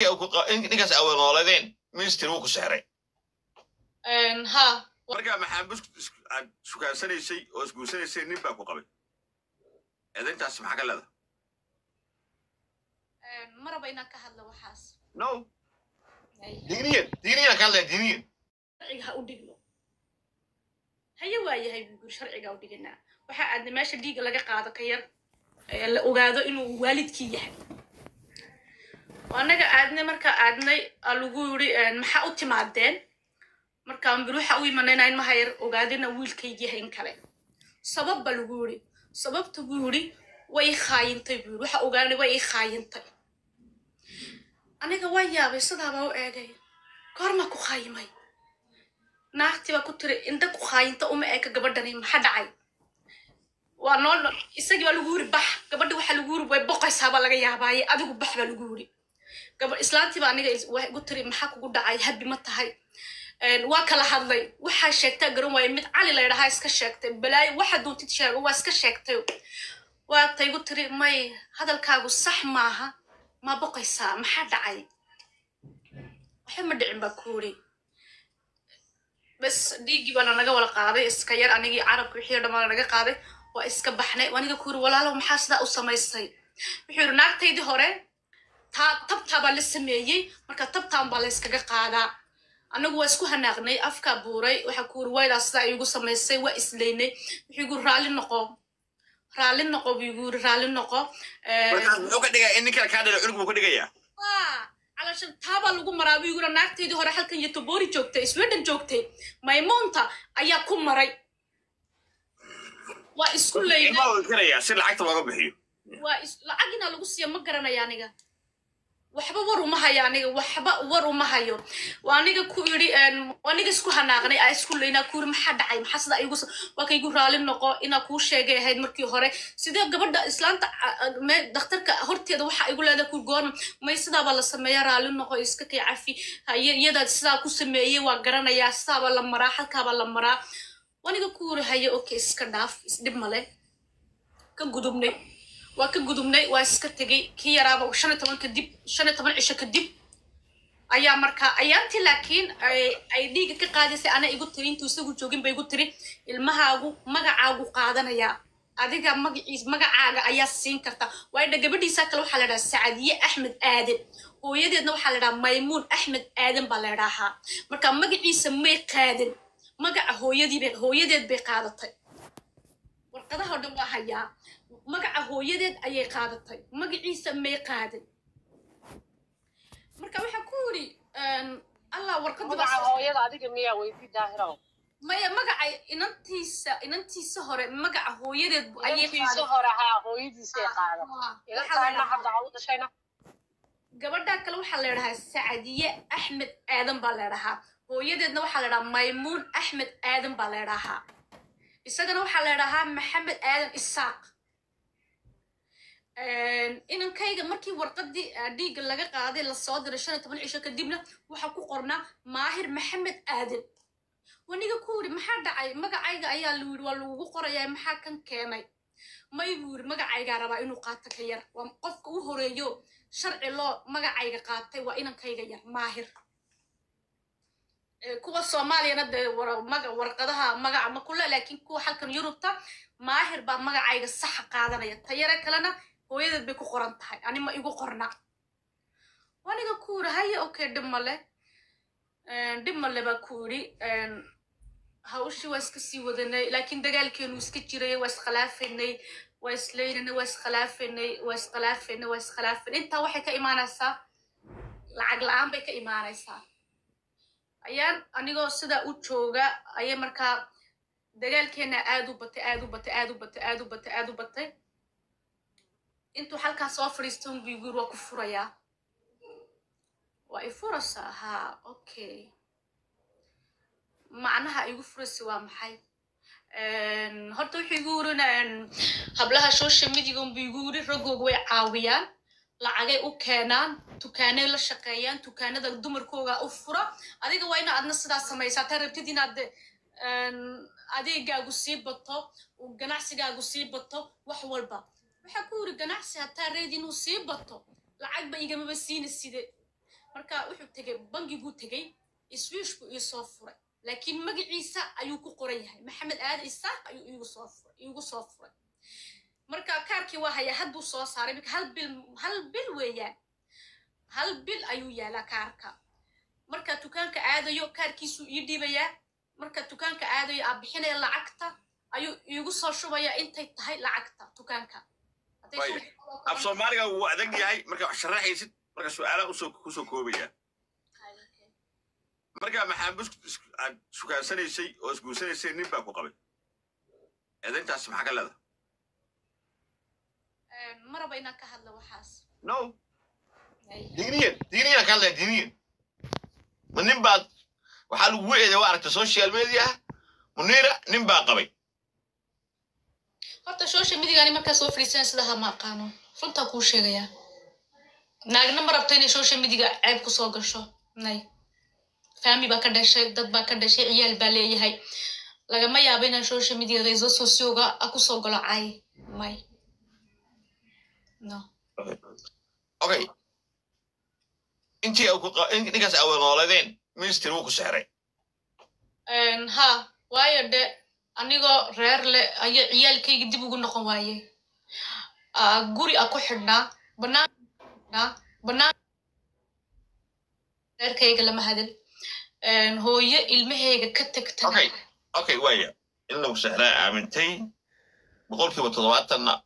ninkaas aweenooladeen minister wuu ku sexray ha markaa maxaamud aad shukaasanaysay oo isguursanaysay nin baa ku qabay eedayntaasi maxaa ka leedahay maraba inaan ka hadlo waxaas no diiniyan ka hadlaya diiniyan sharciga ha u dhigno haye waa yahay buur sharciga u dhiganaa waxaa aadna meesha dhiiga laga qaado ka yar la ogaado inuu waalidkii yahay anaga aadnay markaa aadnay lagu yiri maxaa u timaadeen markaan bir waxa u imanayna in ma hayr ogaadina wiilkaygi yahay in kale sabab ba lagu yiri sababta buu yiri way khaayintay buu waxa ogaanay way khaayintay aniga waa yaabay sidaaba u eegay goorma ku khaayimay naagti baa ku tiri inta ku khaayinta uma eeka gabadhani maxaa dhacay waa nool isagii baa lagu yiri bax gabadha waxa lagu yiri way boqaysaa baa laga yaabaaye adigu bax baa lagu yiri gabadh islaantii baa aniga ugu tiri maxaa kugu dhacay habi ma tahay waa kala hadlay waxaa sheegtaa garan waaye mid cali la yidhahaa iska sheegtay balaayo waxa doontid sheego waa iska sheegtay waa taygu tiri may hadalkaagu sax maaha ma boqaysaa maxaa dhacay waxa ma dhicin baa ku yiri bas dhiiggii baana naga wala qaaday iska yar anigii carabka wixii dhammaan naga qaaday waa iska baxnay aniga ku yiri walaalow maxaa sidaa u samaysay wuxuu yiri naagtaydii hore tabtaa baa la sameeyey marka tabtaan baa la iskaga qaadaa anagu waa isku hanaaqnay afka buuray waxa ku yiri waydaa sidaa igu samaysay waa isleynay wuxuu igu raalli noqo buu igu raalli noqo wuxuu ka dhigaa in ninka kaa dhalo cunug buu ka dhigayaa علشان تابا لغو مرابي يقول ناكتي دي هورا حلقن يتبوري جوكتي سويدن جوكتي مايمونتا ايا كم مرأي واسكو لينا ما هو كريا سير لعقت لغو بحيو لعقنا لغو سيا مقرنا يانيغا waxba war uma hayo aniga waxba war uma hayo waa aniga ku yiri aniga isku hanaaqnay ay isku leeyna ku yiri maxaa dhacay maxaa sida igu waa ka igu raali noqo ina ku sheegay ahayd markii hore sidee gabadha islaanta dhakhtarka horteeda waxa igu leedahay ku goon may sida ba la sameeyaa raali noqo iska kay cafi hay'ada sida ku sameeyay waa garanayaa sida ba la maraa halka ba la maraa aniga ku yiri hayo okay iska dhaaf isdib male ka gudubnay waa ka gudubnay waa iska tagay kii yaraaba 15 kadib 15 cisho kadib ayaa markaa ayaantii laakiin ay dhiiga ka qaadisay ana igu tiri intuu isagu joogin bay igu tiri ilmahaagu magacaagu qaadanaya adiga magacaaga ayaa siin karta waayda gabadhiisa kale waxaa la yidhaha Saadiye Axmed Aadan hooyadeedna waxaa la yidhaha Maymuun Axmed Aadan baa la yidhahaa marka magaciisa may qaadan magaca hooyadeed bay qaadatay warqadaha oo dhan waa hayaa magaca hooyadeed ayay qaadatay magaciisa may qaadan marka waxa ku yiri alla warqada magaca hooyada adiga miyaa weydii daahiro maya magaca inantiisa hore magaca hooyadeed ayay qaadatay hore ha hooyadiisa qaadatay ila taana hadda u dhashayna gabadha kale waxa la yiraahdaa Saadiye Axmed Aadan baa la yiraahdaa hooyadeedna waxa la yiraahdaa Maymuun Axmed Aadan baa la yiraahdaa isagana waxa la yiraahdaa Maxamed Aadan Isaaq inankayga markii warqadii dhiiga laga qaaday la soo diray 15 cisho kadibna waxa ku qornaa Maahir Maxamed Aadan waniga ku yiri maxaa dhacay magacayga ayaa la yiri waa lagu qorayaa maxaa kan keenay may buur magacayga rabaa inuu qaato ka yar waa qofka u horeeyo sharci loo magacayga qaatay waa inankayga yar Maahir kuwa Soomaaliyana warqadaha magaca ma kula laakiin kuwa halkan Yurubta Maahir baa magacayga sax qaadanaya tayare kalena hooyadeed bay ku qoran tahay ani ma igu qorna waniga ku yiri haye okay dhimale baa ku yiri hawshi waa iska sii wadanay laakiin dagaalkeenu iska jiray waa iskhilaafanay waa isleeynay waa iskhilaafanay inta waxay ka imaanaysaa lacag la'aan bay ka imaanaysaa ayaan anigoo sida u jooga ayay markaa dagaalkeena aad u batay intuu halkaas soo fadhiisto biigur waa ku furayaa waa i furaysaa ha okay macnaha igu furaysi waa maxay horta wuxuu igu yiri hablaha social media biigu yiri ragooga way caawiyaan lacagay u keenaan dukaanay la shaqeeyaan dukaanada dumarkooga u fura adiga waa in aadna sidaas samaysaa taa rabtid inaad adeegaagu sii bato ganacsigaagu sii bato wax walba waxa ku yiri ganacsi hataa reed inuu sii bato lacag ba igama siinay side marka wuxuu tegay bangiguu tegay iswiishku ii soo furay laakiin magaciisa ayuu ku qoran yahay maxamed aad isaaq ayuu iigu soo furay marka kaarkii waa haya hadduu soo saaray marka hal bil weeyaan hal bil ayuu yaalaa kaarka marka dukaanka aadayo kaarkiisuu ii dhiibayaa marka dukaanka aadayo aa bixinaya lacagta ayuu iigu soo shubaya intay tahay lacagta dukaanka af soomaaliga wuu adag yahay marka wax sharaxaysid marka su'aalaha kusoo koobaya marka maxaa aad shukaasanaysay oo isguursanaysay nin baa ku qabay eedayntaas maxaa ka leedahay maraba inaan ka hadla waxaas no diiniyan ka hadlaya diiniyan ma nin baad waxaa lagu eeday waa aragta social media munira nin baa qabay horta social media markaa soo fadhiisan sidaha ma aqaano runtaa kuu sheegayaa naagna ma rabto inay social media ceeb ku soo gasho nay family baa ka dhashay dad baa ka dhashay ciyaal baa leeyahay lagama yaabo inaan social media reeso socioga ku soo galo cay may no okay intii ninkaas aween ooladeen minister wuu ku sexray ha waayo de anigoo reer le ayaa ciyaalkayga dib ugu noqon waaye guri a ku xidhnaa banaan reerkayga lama hadal hooyo ilmahayga ka tagtay okay waaya in lagu sexraa aamintay 70%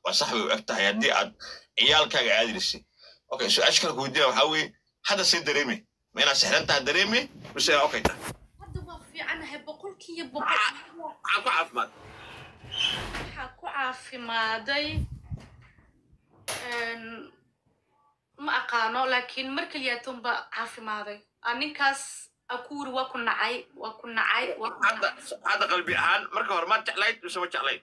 waa sax bay u eg tahay haddii aad ciyaalkaaga aadirisay okay su-aasha kale kuweydiina waxaa weeye hadda sii dareemi ma inaad sexran tahay dareemi mise okay tahay hadda waa fiicanahay 100% maxaa waxaa ku caafimaad ku caafimaaday ma aqaano laakiin mar keliyatonba caafimaaday ninkaas akuuri waa ku nacay hadda qalbi ahaan marka hore maad jeclayd mise ma jeclayd